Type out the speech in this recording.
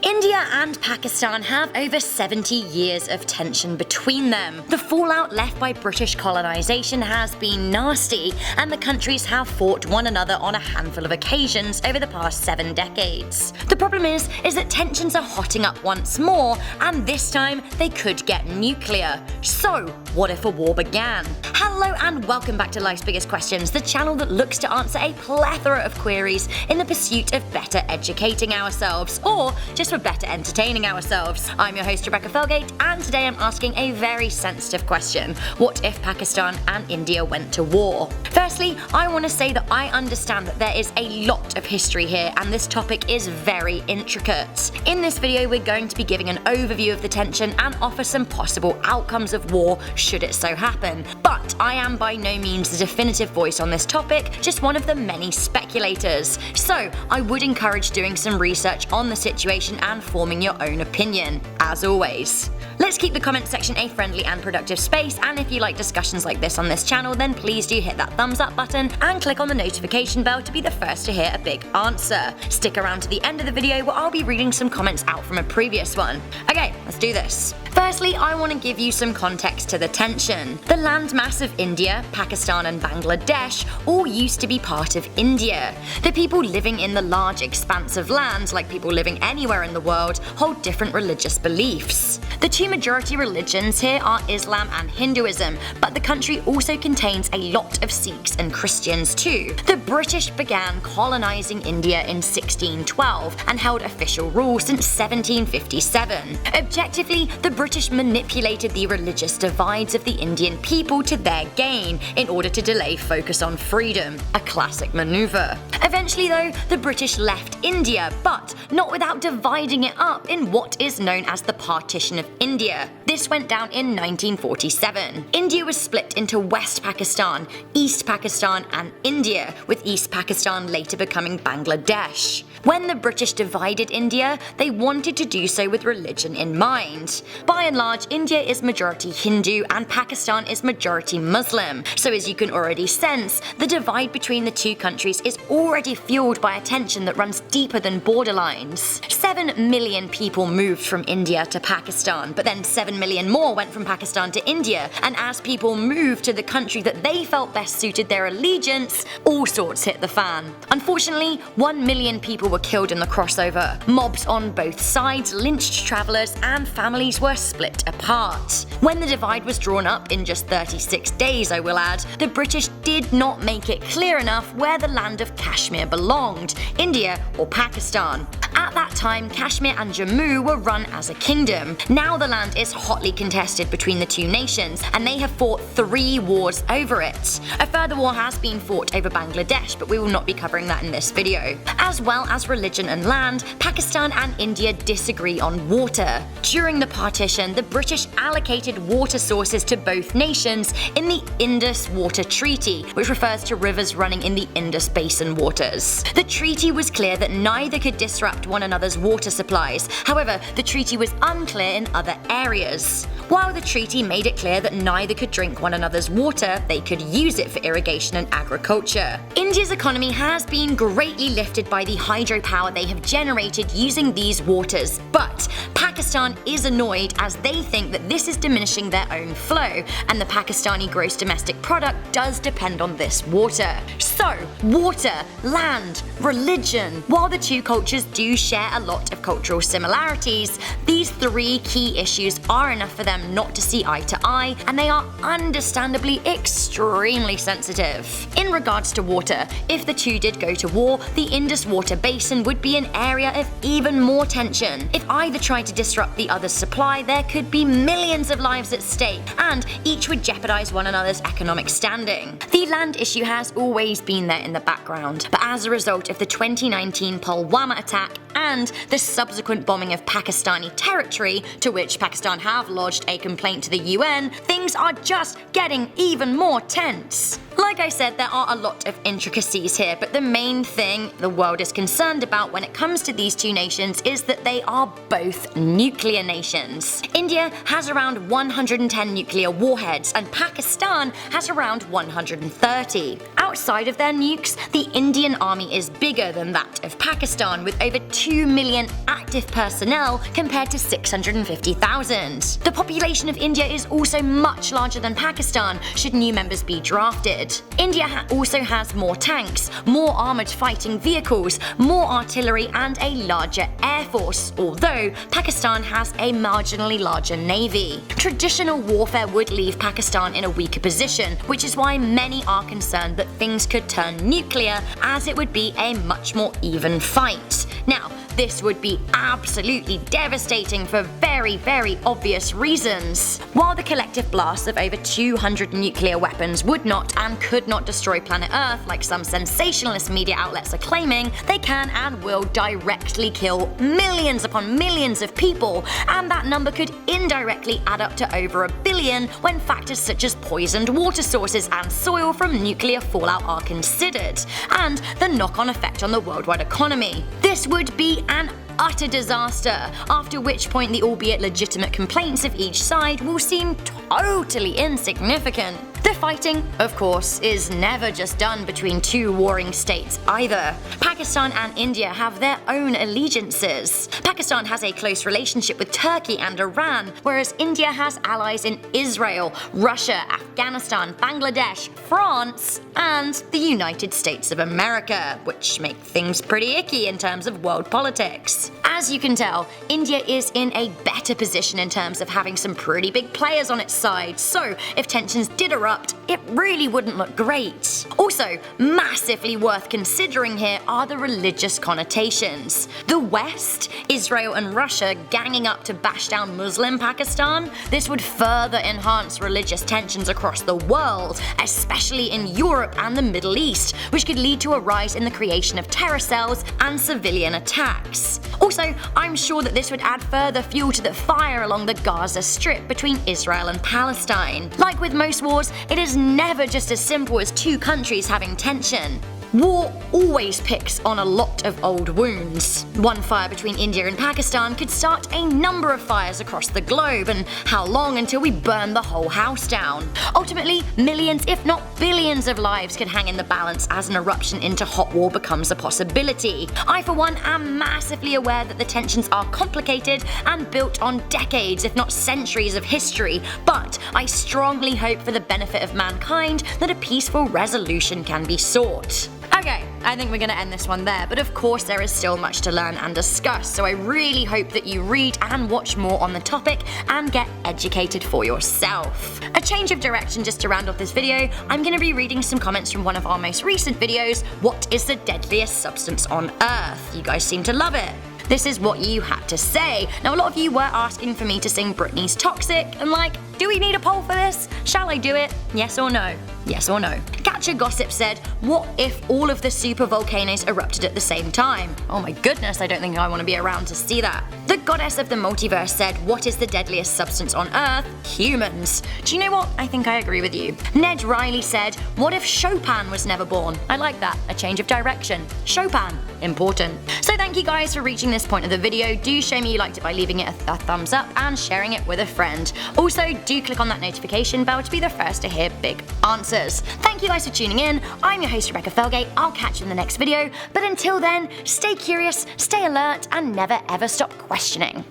India and Pakistan have over 70 years of tension between them. The fallout left by British colonization has been nasty, and the countries have fought one another on a handful of occasions over the past 7 decades. The problem is that tensions are hotting up once more, and this time they could get nuclear. So, what if a war began? Hello and welcome back to Life's Biggest Questions, the channel that looks to answer a plethora of queries in the pursuit of better educating ourselves, or just for better entertaining ourselves. I'm your host Rebecca Felgate, and today I'm asking a very sensitive question. What if Pakistan and India went to war? Firstly, I want to say that I understand that there is a lot of history here, and this topic is very intricate. In this video, we're going to be giving an overview of the tension and offer some possible outcomes of war should it so happen. But I am by no means the definitive voice on this topic, just one of the many speculators. So I would encourage doing some research on the situation and forming your own opinion, as always. Let's keep the comment section a friendly and productive space, and if you like discussions like this on this channel, then please do hit that thumbs up button and click on the notification bell to be the first to hear a big answer. Stick around to the end of the video where I'll be reading some comments out from a previous one. Okay, let's do this. Firstly, I want to give you some context to the tension. The landmass of India, Pakistan and Bangladesh all used to be part of India. The people living in the large expanse of land, like people living anywhere in the world, hold different religious beliefs. The two majority religions here are Islam and Hinduism, but the country also contains a lot of Sikhs and Christians too. The British began colonizing India in 1612 and held official rule since 1757. Objectively, the British manipulated the religious divides of the Indian people to their gain in order to delay focus on freedom, a classic maneuver. Eventually though, the British left India, but not without dividing it up in what is known as the Partition of India. This went down in 1947. India was split into West Pakistan, East Pakistan and India, with East Pakistan later becoming Bangladesh. When the British divided India, they wanted to do so with religion in mind. By and large, India is majority Hindu and Pakistan is majority Muslim, so as you can already sense, the divide between the two countries is already fueled by a tension that runs deeper than borderlines. 7 million people moved from India to Pakistan, but then 7 million more went from Pakistan to India, and as people moved to the country that they felt best suited their allegiance, all sorts hit the fan. Unfortunately, 1 million people were killed in the crossover. Mobs on both sides lynched travellers and families were split apart. When the divide was drawn up in just 36 days, I will add, the British did not make it clear enough where the land of Kashmir belonged, India or Pakistan. At that time, Kashmir and Jammu were run as a kingdom. Now the land is hotly contested between the two nations, and they have fought 3 wars over it. A further war has been fought over Bangladesh, but we will not be covering that in this video. As well as religion and land, Pakistan and India disagree on water. During the partition, the British allocated water sources to both nations in the Indus Water Treaty, which refers to rivers running in the Indus Basin waters. The treaty was clear that neither could disrupt one another's water supplies. However, the treaty was unclear in other areas. While the treaty made it clear that neither could drink one another's water, they could use it for irrigation and agriculture. India's economy has been greatly lifted by the hydropower they have generated using these waters, but Pakistan is annoyed as they think that this is diminishing their own flow, and the Pakistani gross domestic product does depend on this water. So, water, land, religion. While the two cultures do share a lot of cultural similarities, these 3 key issues are enough for them not to see eye to eye, and they are understandably extremely sensitive. In regards to water, if the two did go to war, the Indus Water Basin would be an area of even more tension. If either tried to disrupt the other's supply, there could be millions of lives at stake, and each would jeopardize one another's economic standing. The land issue has always been there in the background, but as a result of the 2019 Pulwama attack and the subsequent bombing of Pakistani territory, to which Pakistan have lodged a complaint to the UN, things are just getting even more tense. Like I said, there are a lot of intricacies here, but the main thing the world is concerned about when it comes to these two nations is that they are both nuclear nations. India has around 110 nuclear warheads and Pakistan has around 130. Outside of their nukes, the Indian army is bigger than that of Pakistan, with over 2 million active personnel compared to 650,000. The population of India is also much larger than Pakistan should new members be drafted. India also has more tanks, more armoured fighting vehicles, more artillery and a larger air force, although Pakistan has a marginally larger navy. Traditional warfare would leave Pakistan in a weaker position, which is why many are concerned that things could turn nuclear, as it would be a much more even fight. Now, this would be absolutely devastating for very obvious reasons. While the collective blast of over 200 nuclear weapons would not and could not destroy planet Earth like some sensationalist media outlets are claiming, they can and will directly kill millions upon millions of people, and that number could indirectly add up to over 1 billion when factors such as poisoned water sources and soil from nuclear fallout are considered, and the knock-on effect on the worldwide economy. This would be an utter disaster, after which point the albeit legitimate complaints of each side will seem totally insignificant. The fighting, of course, is never just done between two warring states either. Pakistan and India have their own allegiances. Pakistan has a close relationship with Turkey and Iran, whereas India has allies in Israel, Russia, Afghanistan, Bangladesh, France, and the United States of America, which make things pretty icky in terms of world politics. As you can tell, India is in a better position in terms of having some pretty big players on its side, so if tensions did erupt, it really wouldn't look great. Also, massively worth considering here are the religious connotations. The West, Israel and Russia ganging up to bash down Muslim Pakistan, this would further enhance religious tensions across the world, especially in Europe and the Middle East, which could lead to a rise in the creation of terror cells and civilian attacks. Also, I'm sure that this would add further fuel to the fire along the Gaza Strip between Israel and Palestine. Like with most wars, it is never just as simple as two countries having tension. War always picks on a lot of old wounds. One fire between India and Pakistan could start a number of fires across the globe, and how long until we burn the whole house down? Ultimately, millions if not billions of lives could hang in the balance as an eruption into hot war becomes a possibility. I for one am massively aware that the tensions are complicated and built on decades if not centuries of history, but I strongly hope for the benefit of mankind that a peaceful resolution can be sought. Okay, I think we're gonna end this one there, but of course there is still much to learn and discuss, so I really hope that you read and watch more on the topic and get educated for yourself. A change of direction just to round off this video, I'm gonna be reading some comments from one of our most recent videos, What is the deadliest substance on Earth? You guys seem to love it. This is what you had to say. Now, a lot of you were asking for me to sing Britney's Toxic, and like, do we need a poll for this? Shall I do it? Yes or no? Yes or no? Catcher Gossip said, what if all of the super volcanoes erupted at the same time? Oh my goodness, I don't think I want to be around to see that. The Goddess of the Multiverse said, what is the deadliest substance on Earth? Humans. Do you know what? I think I agree with you. Ned Riley said, what if Chopin was never born? I like that. A change of direction. Chopin. Important. So thank you guys for reaching this point of the video. Do show me you liked it by leaving it a thumbs up and sharing it with a friend. Also, do click on that notification bell to be the first to hear big answers. Thank you guys for tuning in. I'm your host Rebecca Felgate. I'll catch you in the next video. But until then, stay curious, stay alert, and never ever stop questioning.